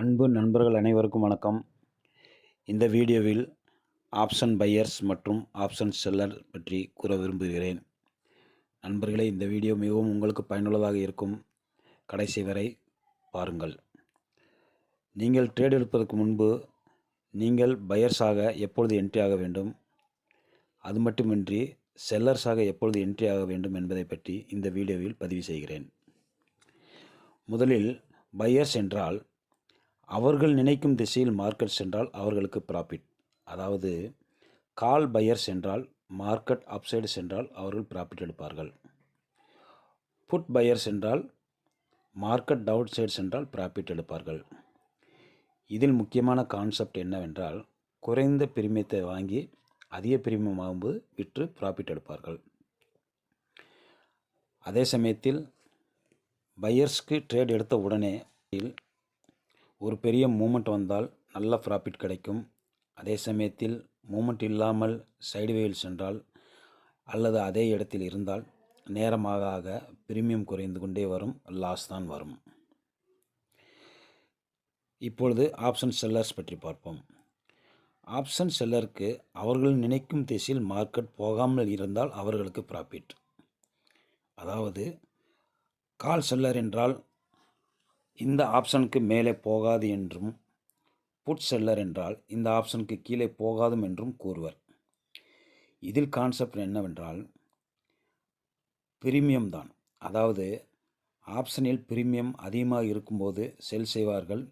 அன்பு நண்பர்கள் அனைவருக்கும் வணக்கம். இந்த வீடியோவில் ஆப்ஷன் பையர்ஸ் மற்றும் ஆப்ஷன் செல்லர் பற்றி கூற விரும்புகிறேன். நண்பர்களே, இந்த வீடியோ மிகவும் உங்களுக்கு பயனுள்ளதாக இருக்கும். கடைசி வரை பாருங்கள். நீங்கள் ட்ரேட் எடுப்பதற்கு முன்பு நீங்கள் பையர்ஸாக எப்பொழுது என்ட்ரி ஆக வேண்டும், அது மட்டுமின்றி செல்லர்ஸாக எப்பொழுது என்ட்ரி ஆக வேண்டும் என்பதை பற்றி இந்த வீடியோவில் பதிவு செய்கிறேன். முதலில் பையர்ஸ் என்றால் அவர்கள் நினைக்கும் திசையில் மார்க்கெட் சென்றால் அவர்களுக்கு ப்ராஃபிட். அதாவது கால் பையர்ஸ் என்றால் மார்க்கெட் அப்சைடு சென்றால் அவர்கள் ப்ராஃபிட் எடுப்பார்கள். புட் பையர்ஸ் என்றால் மார்க்கெட் டவுன் சைடு சென்றால் ப்ராஃபிட் எடுப்பார்கள். இதில் முக்கியமான கான்செப்ட் என்னவென்றால், குறைந்த பிரீமியத்தை வாங்கி அதிக பிரீமியம் ஆகும்போது விற்று ப்ராஃபிட் எடுப்பார்கள். அதே சமயத்தில் பையர்ஸ்க்கு ட்ரேட் எடுத்த உடனே ஒரு பெரிய மூமெண்ட் வந்தால் நல்ல ப்ராஃபிட் கிடைக்கும். அதே சமயத்தில் மூமெண்ட் இல்லாமல் சைடுவேயில் சென்றால் அல்லது அதே இடத்தில் இருந்தால் நேரமாக ஆக பிரீமியம் குறைந்து கொண்டே வரும், லாஸ் தான் வரும். இப்பொழுது ஆப்ஷன் செல்லர்ஸ் பற்றி பார்ப்போம். ஆப்ஷன் செல்லருக்கு அவர்கள் நினைக்கும் திசையில் மார்க்கெட் போகாமல் இருந்தால் அவர்களுக்கு ப்ராஃபிட். அதாவது கால் செல்லர் என்றால் இந்த ஆப்ஷனுக்கு மேலே போகாது என்றும், புட் செல்லர் என்றால் இந்த ஆப்ஷனுக்கு கீழே போகாதும் என்றும் கூறுவர். இதில் கான்செப்ட் என்னவென்றால் பிரீமியம் தான். அதாவது ஆப்ஷனில் பிரீமியம் அதிகமாக இருக்கும்போது செல் செய்வார்கள்.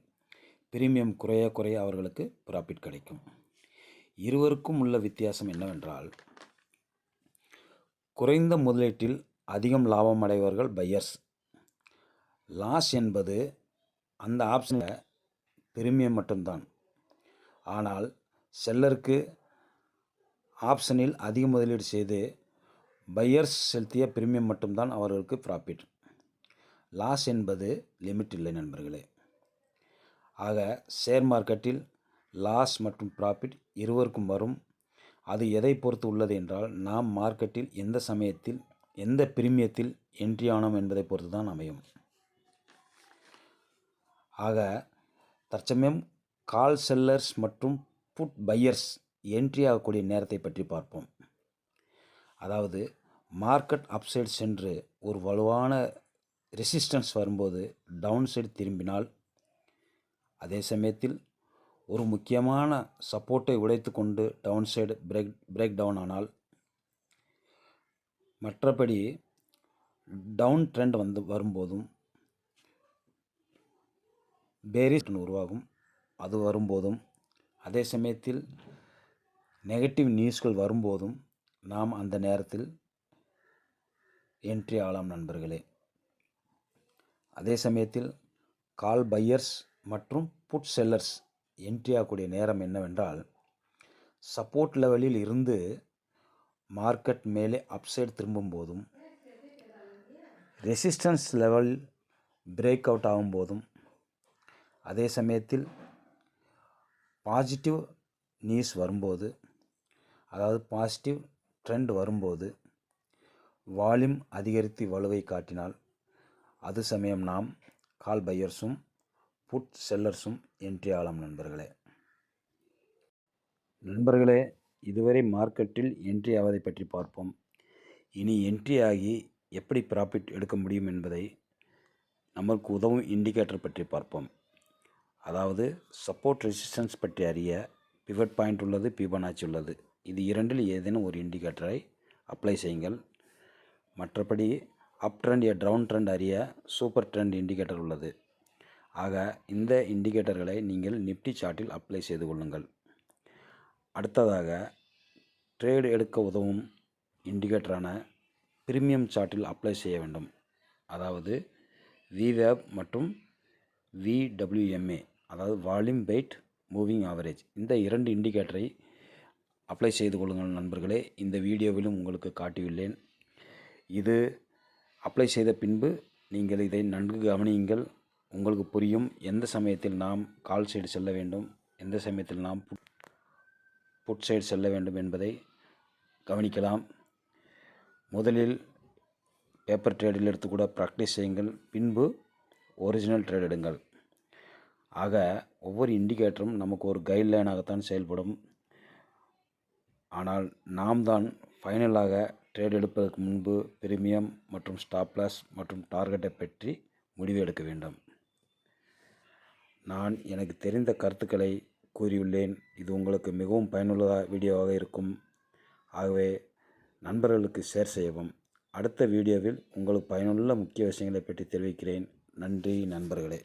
பிரீமியம் குறைய குறைய அவர்களுக்கு ப்ராஃபிட் கிடைக்கும். இருவருக்கும் உள்ள வித்தியாசம் என்னவென்றால், குறைந்த முதலீட்டில் அதிகம் லாபம் அடைவார்கள் பையர்ஸ். லாஸ் என்பது அந்த ஆப்ஷனில் பிரீமியம் மட்டும்தான். ஆனால் செல்லருக்கு ஆப்ஷனில் அதிக முதலீடு செய்து பையர்ஸ் செலுத்திய பிரீமியம் மட்டும்தான் அவர்களுக்கு ப்ராஃபிட். லாஸ் என்பது லிமிட் இல்லை நண்பர்களே. ஆக ஷேர் மார்க்கெட்டில் லாஸ் மற்றும் ப்ராஃபிட் இருவருக்கும் வரும். அது எதை பொறுத்து உள்ளது என்றால், நாம் மார்க்கெட்டில் எந்த சமயத்தில் எந்த பிரீமியத்தில் என்ட்ரி ஆனோம் என்பதை பொறுத்து தான் அமையும். ஆக தற்சமயம் கால் செல்லர்ஸ் மற்றும் புட் பையர்ஸ் என்ட்ரி ஆகக்கூடிய நேரத்தை பற்றி பார்ப்போம். அதாவது மார்க்கெட் அப்சைடு சென்று ஒரு வலுவான ரெசிஸ்டன்ஸ் வரும்போது டவுன் சைடு திரும்பினால், அதே சமயத்தில் ஒரு முக்கியமான சப்போர்ட்டை உடைத்து கொண்டு டவுன் சைடு பிரேக் டவுன் ஆனால், மற்றபடி டவுன் ட்ரெண்ட் வரும்போதும் பேரிஷ் உருவாகும். அது வரும்போதும், அதே சமயத்தில் நெகட்டிவ் நியூஸ்கள் வரும்போதும் நாம் அந்த நேரத்தில் என்ட்ரி ஆகலாம் நண்பர்களே. அதே சமயத்தில் கால் பையர்ஸ் மற்றும் புட் செல்லர்ஸ் என்ட்ரி ஆகக்கூடிய நேரம் என்னவென்றால், சப்போர்ட் லெவலில் இருந்து மார்க்கெட் மேலே அப்சைடு திரும்பும் போதும், ரெசிஸ்டன்ஸ் லெவல் பிரேக் அவுட் ஆகும்போதும், அதே சமயத்தில் பாசிட்டிவ் நியூஸ் வரும்போது, அதாவது பாசிட்டிவ் ட்ரெண்ட் வரும்போது வால்யூம் அதிகரித்து வலுவை காட்டினால், அது சமயம் நாம் கால் பையர்ஸும் புட் செல்லர்ஸும் என்ட்ரி ஆகலாம் நண்பர்களே. இதுவரை மார்க்கெட்டில் என்ட்ரி ஆவதை பற்றி பார்ப்போம். இனி என்ட்ரி ஆகி எப்படி ப்ராஃபிட் எடுக்க முடியும் என்பதை நமக்கு உதவும் இண்டிகேட்டர் பற்றி பார்ப்போம். அதாவது சப்போர்ட் ரெசிஸ்டன்ஸ் பற்றி அறிய பிவட் பாயிண்ட் உள்ளது, பிபனாச்சி உள்ளது. இது இரண்டில் ஏதேனும் ஒரு இண்டிகேட்டரை அப்ளை செய்யுங்கள். மற்றபடி அப் ட்ரெண்ட் டவுன் ட்ரெண்ட் அறிய சூப்பர் ட்ரெண்ட் இண்டிகேட்டர் உள்ளது. ஆக இந்த இண்டிகேட்டர்களை நீங்கள் நிஃப்டி சார்ட்டில் அப்ளை செய்து கொள்ளுங்கள். அடுத்ததாக ட்ரேடு எடுக்க உதவும் இண்டிகேட்டரான பிரீமியம் சார்ட்டில் அப்ளை செய்ய வேண்டும். அதாவது VWAP மற்றும் VWMA, அதாவது வால்யூம் வெயிட் மூவிங் ஆவரேஜ். இந்த இரண்டு இண்டிகேட்டரை அப்ளை செய்து கொள்ளுங்கள் நண்பர்களே. இந்த வீடியோவிலும் உங்களுக்கு காட்டியுள்ளேன். இது அப்ளை செய்த பின்பு நீங்கள் இதை நன்கு கவனியுங்கள். உங்களுக்கு புரியும் எந்த சமயத்தில் நாம் கால் சைடு செல்ல வேண்டும், எந்த சமயத்தில் நாம் புட் சைடு செல்ல வேண்டும் என்பதை கவனிக்கலாம். முதலில் பேப்பர் ட்ரேடில் எடுத்து கூட ப்ராக்டிஸ் செய்யுங்கள். பின்பு ஒரிஜினல் ட்ரேட் எடுங்கள். ஆக ஒவ்வொரு இண்டிகேட்டரும் நமக்கு ஒரு கைட்லைனாகத்தான் செயல்படும். ஆனால் நாம் தான் ஃபைனலாக ட்ரேட் எடுப்பதற்கு முன்பு பிரீமியம் மற்றும் ஸ்டாப் லாஸ் மற்றும் டார்கெட்டை பற்றி முடிவு எடுக்க வேண்டும். நான் எனக்கு தெரிந்த கருத்துக்களை கூறியுள்ளேன். இது உங்களுக்கு மிகவும் பயனுள்ள வீடியோவாக இருக்கும். ஆகவே நண்பர்களுக்கு ஷேர் செய்யவும். அடுத்த வீடியோவில் உங்களுக்கு பயனுள்ள முக்கிய விஷயங்களை பற்றி தெரிவிக்கிறேன். நன்றி நண்பர்களே.